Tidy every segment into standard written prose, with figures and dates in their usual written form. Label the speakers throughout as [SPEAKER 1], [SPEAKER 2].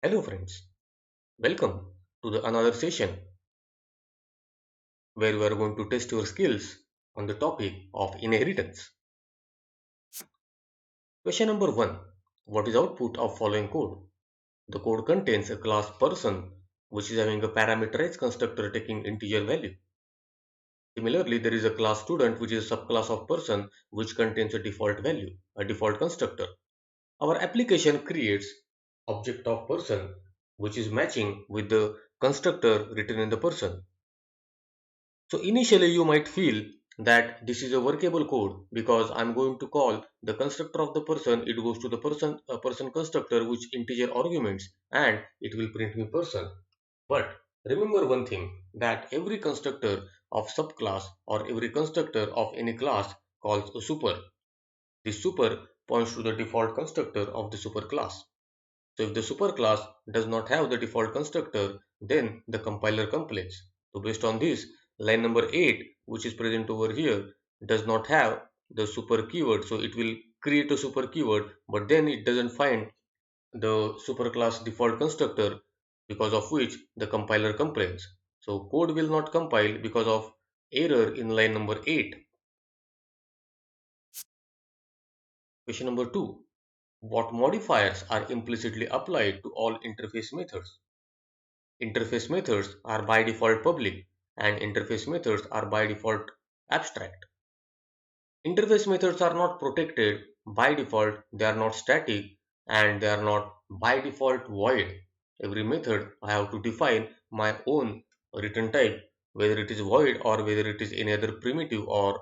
[SPEAKER 1] Hello friends, welcome to the another session where we are going to test your skills on the topic of inheritance. Question number 1. What is output of following code? The code contains a class person which is having a parameterized constructor taking integer value. Similarly, there is a class student which is a subclass of person which contains a default value, a default constructor. Our application creates object of person which is matching with the constructor written in the person. So initially you might feel that this is a workable code because I'm going to call the constructor of the person, it goes to the person constructor which integer arguments and it will print me person. But remember one thing that every constructor of subclass or every constructor of any class calls a super. This super points to the default constructor of the superclass. So if the superclass does not have the default constructor, then the compiler complains. So based on this, line number 8, which is present over here, does not have the super keyword. So it will create a super keyword, but then it doesn't find the superclass default constructor, because of which the compiler complains. So code will not compile because of error in line number 8. Question number 2. What modifiers are implicitly applied to all interface methods? Interface methods are by default public and interface methods are by default abstract. Interface methods are not protected by default, they are not static and they are not by default void. Every method I have to define my own return type, whether it is void or whether it is any other primitive or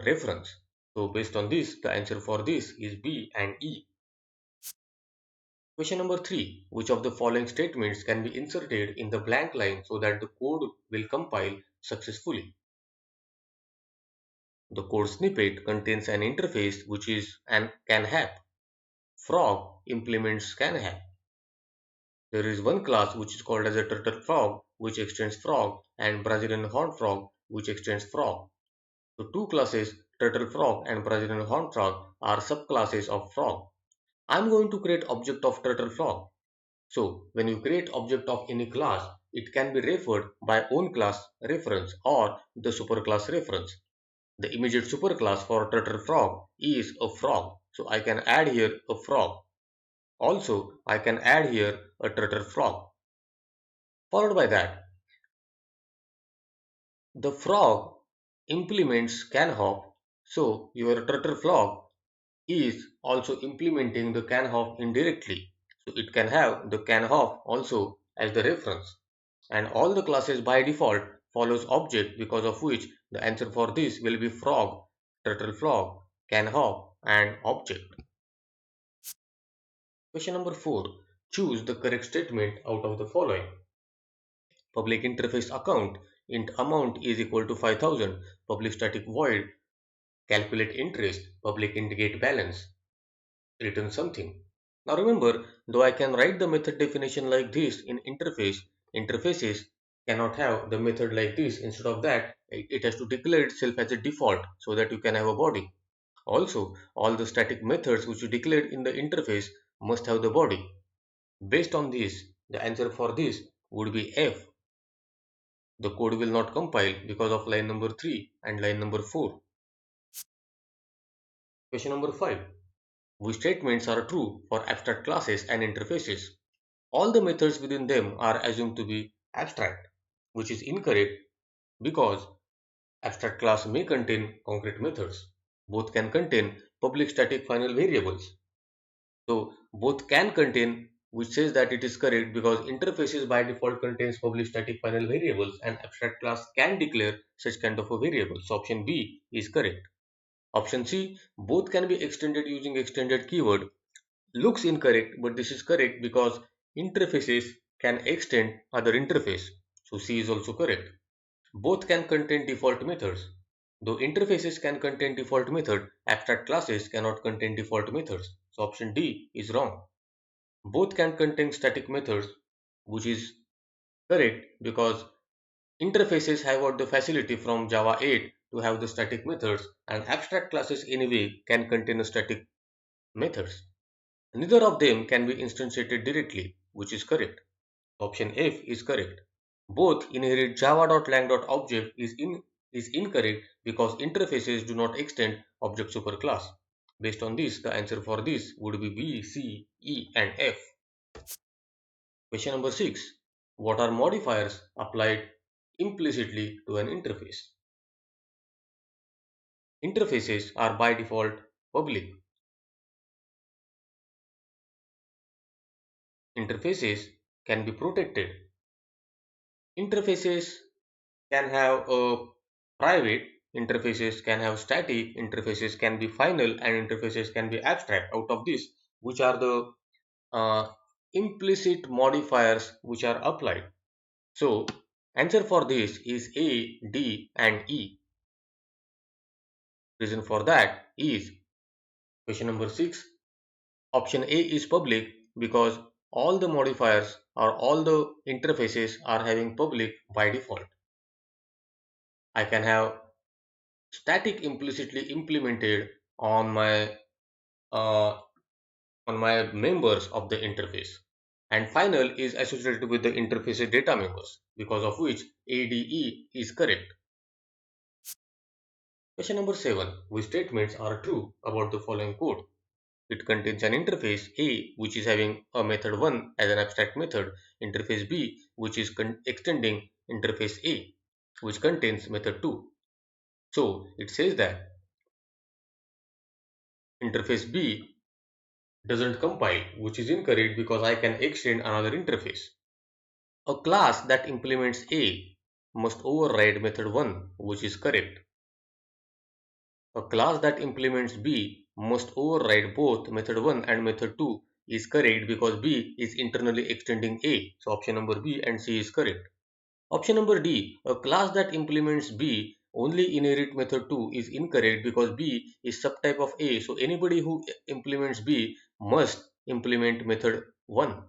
[SPEAKER 1] reference. So based on this, the answer for this is B and E. Question number 3. Which of the following statements can be inserted in the blank line so that the code will compile successfully? The code snippet contains an interface which is an canhap. Frog implements canhap. There is one class which is called as a turtle frog which extends frog and Brazilian horn frog which extends frog. So two classes turtle frog and Brazilian horn frog are subclasses of frog. I'm going to create object of turtle frog. So when you create object of any class, it can be referred by own class reference or the superclass reference. The immediate superclass for turtle frog is a frog. So I can add here a frog. Also, I can add here a turtle frog. Followed by that, the frog implements canhop. So your turtle frog is also implementing the canhop indirectly. So it can have the canhop also as the reference. And all the classes by default follows object, because of which the answer for this will be frog, turtle frog, canhop and object. Question number 4. Choose the correct statement out of the following. Public interface account int amount is equal to 5000. Public static void calculate interest. Public indicate balance. Return something. Now remember, though I can write the method definition like this in interfaces cannot have the method like this. Instead of that, it has to declare itself as a default so that you can have a body. Also, all the static methods which you declared in the interface must have the body. Based on this, the answer for this would be F. The code will not compile because of line number 3 and line number 4. Question number 5. Which statements are true for abstract classes and interfaces? All the methods within them are assumed to be abstract, which is incorrect because abstract class may contain concrete methods. Both can contain public static final variables. So both can contain, which says that it is correct because interfaces by default contains public static final variables and abstract class can declare such kind of a variable. So option B is correct. Option C, both can be extended using extended keyword, looks incorrect, but this is correct because interfaces can extend other interface. So C is also correct. Both can contain default methods. Though interfaces can contain default method, abstract classes cannot contain default methods. So option D is wrong. Both can contain static methods, which is correct because interfaces have got the facility from Java 8 to have the static methods, and abstract classes anyway can contain static methods. Neither of them can be instantiated directly. which is correct. Option F is correct. Both inherit java.lang.object is incorrect because interfaces do not extend object superclass. Based on this, the answer for this would be B, C, E and F. Question number 6. What are modifiers applied implicitly to an interface? Interfaces are by default public. Interfaces can be protected. Interfaces can have a private, interfaces can have static, interfaces can be final, and interfaces can be abstract. Out of this, which are the uh, implicit modifiers which are applied? So, answer for this is A, D, and E. Reason for that is question number 6. Option A is public because all the modifiers or all the interfaces are having public by default. I can have static implicitly implemented uh, on my members of the interface, and final is associated with the interface data members, because of which ADE is correct. Question number 7. Which statements are true about the following code? It contains an interface A which is having a method 1 as an abstract method, interface B which is extending interface A which contains method 2. So it says that interface B doesn't compile, which is incorrect because I can extend another interface. A class that implements A must override method 1, which is correct. A class that implements B must override both method 1 and method 2 is correct because B is internally extending A. So option number B and C is correct. Option number D, a class that implements B only inherit method 2 is incorrect because B is subtype of A. So anybody who implements B must implement method 1.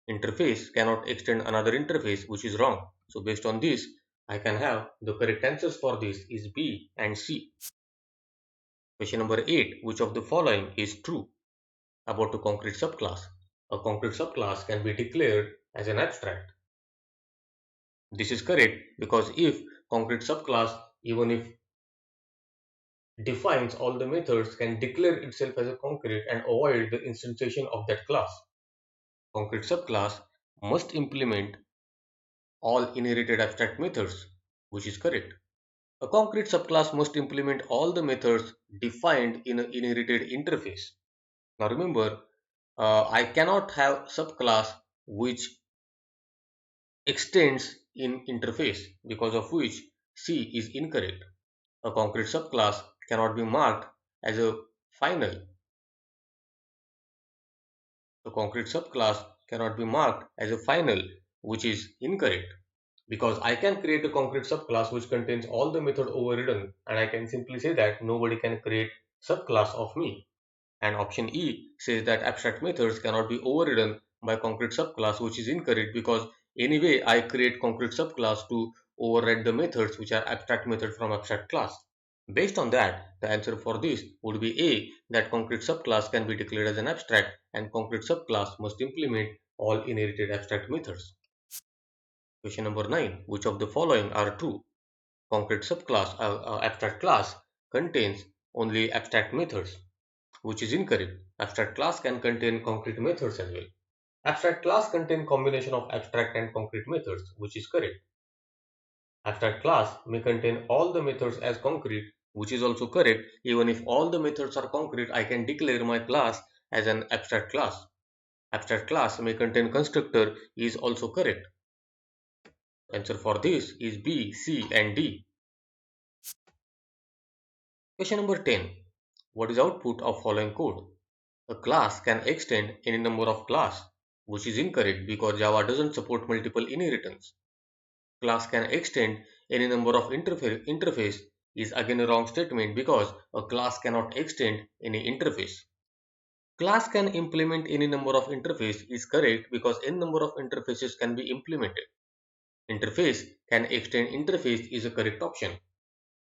[SPEAKER 1] Interface cannot extend another interface, which is wrong. So based on this, I can have the correct answers for this is B and C. Question number 8. Which of the following is true about a concrete subclass? A concrete subclass can be declared as an abstract. This is correct because if concrete subclass, even if defines all the methods, can declare itself as a concrete and avoid the instantiation of that class. Concrete subclass must implement all inherited abstract methods, which is correct. A concrete subclass must implement all the methods defined in an inherited interface. Now remember, I cannot have subclass which extends in interface, because of which C is incorrect. A concrete subclass cannot be marked as a final. A concrete subclass cannot be marked as a final, which is incorrect. Because I can create a concrete subclass which contains all the method overridden, and I can simply say that nobody can create subclass of me. And option E says that abstract methods cannot be overridden by concrete subclass, which is incorrect because anyway I create concrete subclass to override the methods which are abstract method from abstract class. Based on that, the answer for this would be A, that concrete subclass can be declared as an abstract and concrete subclass must implement all inherited abstract methods. Question number 9. Which of the following are true? Concrete subclass, abstract class contains only abstract methods, which is incorrect. Abstract class can contain concrete methods as well. Abstract class contain combination of abstract and concrete methods, which is correct. Abstract class may contain all the methods as concrete, which is also correct. Even if all the methods are concrete, I can declare my class as an abstract class. Abstract class may contain constructor is also correct. Answer for this is B, C and D. Question number 10. What is output of following code? A class can extend any number of class, which is incorrect because Java doesn't support multiple inheritance. Class can extend any number of interface is again a wrong statement because a class cannot extend any interface. Class can implement any number of interface is correct because n number of interfaces can be implemented. Interface can extend interface is a correct option.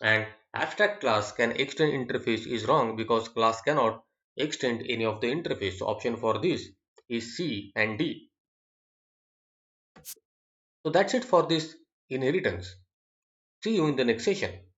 [SPEAKER 1] And abstract class can extend interface is wrong because class cannot extend any of the interface. So option for this is C and D. So that's it for this inheritance. See you in the next session.